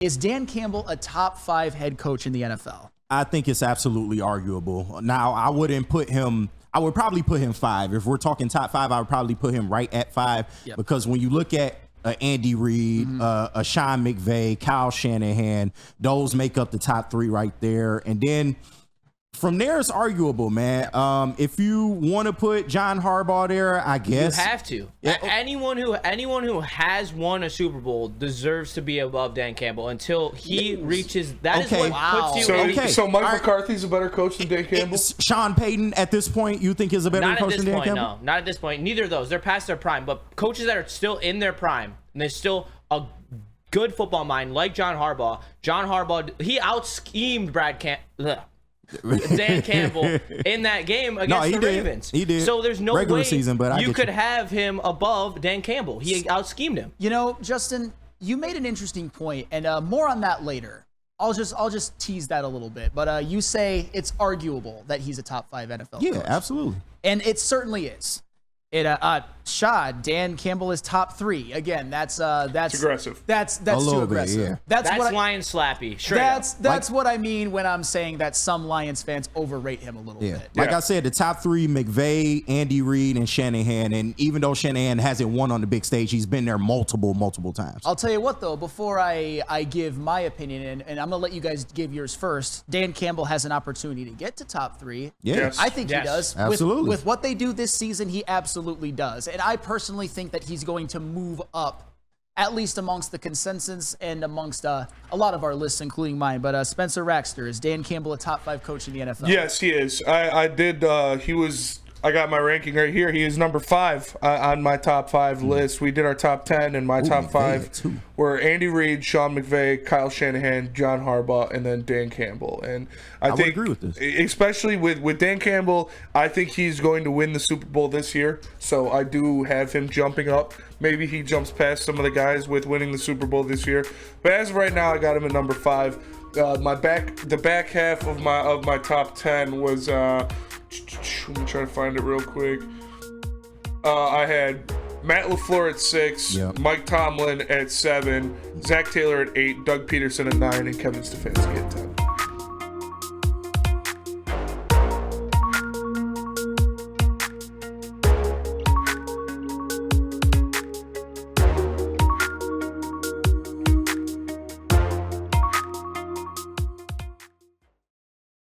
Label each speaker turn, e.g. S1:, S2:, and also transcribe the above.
S1: Is Dan Campbell a top 5 head coach in the NFL?
S2: I think it's absolutely arguable. Now, I would probably put him 5. If we're talking top 5, I would probably put him right at 5.
S1: Yep.
S2: Because when you look at Andy Reid, a Sean McVay, Kyle Shanahan, those make up the top 3 right there. And then from there, it's arguable, man. If you want to put John Harbaugh there, I guess
S3: you have to. Yeah. Anyone who has won a Super Bowl deserves to be above Dan Campbell until he reaches. That is what puts you.
S4: So Mike McCarthy's a better coach than Dan Campbell.
S2: Sean Payton at this point, you think is a better coach than Dan Campbell?
S3: No, not at this point. Neither of those. They're past their prime. But coaches that are still in their prime and they're still a good football mind, like John Harbaugh. John Harbaugh, he out-schemed Dan Campbell in that game against the Ravens.
S2: He did.
S3: So there's no
S2: regular
S3: way
S2: season, but
S3: you could have him above Dan Campbell. He out-schemed him.
S1: You know, Justin, you made an interesting point, and more on that later. I'll just tease that a little bit. But you say it's arguable that he's a top 5 NFL coach.
S2: Yeah, absolutely.
S1: And it certainly is. Dan Campbell is top 3. Again, that's
S4: aggressive.
S1: That's too aggressive.
S2: Bit, yeah.
S1: That's
S3: Lion slappy.
S1: That's what I mean when I'm saying that some Lions fans overrate him a little bit.
S2: Like I said, the top 3: McVay, Andy Reid, and Shanahan. And even though Shanahan hasn't won on the big stage, he's been there multiple times.
S1: I'll tell you what, though, before I give my opinion, and I'm gonna let you guys give yours first. Dan Campbell has an opportunity to get to top 3.
S2: Yes.
S1: I think he does.
S2: Absolutely.
S1: With what they do this season, he absolutely does. And I personally think that he's going to move up, at least amongst the consensus and amongst a lot of our lists, including mine. But Spencer Raxter, is Dan Campbell a top 5 coach in the NFL?
S4: Yes, he is. I got my ranking right here. He is number 5 on my top 5 list. We did our top 10, and my top 5 were Andy Reid, Sean McVay, Kyle Shanahan, John Harbaugh, and then Dan Campbell. And I think,
S2: would agree with this.
S4: Especially with Dan Campbell, I think he's going to win the Super Bowl this year. So I do have him jumping up. Maybe he jumps past some of the guys with winning the Super Bowl this year. But as of right now, I got him at number 5. The back half of my top 10 was. Let me try to find it real quick. I had Matt LaFleur at 6, Mike Tomlin at 7, Zach Taylor at 8, Doug Peterson at 9, and Kevin Stefanski at 10.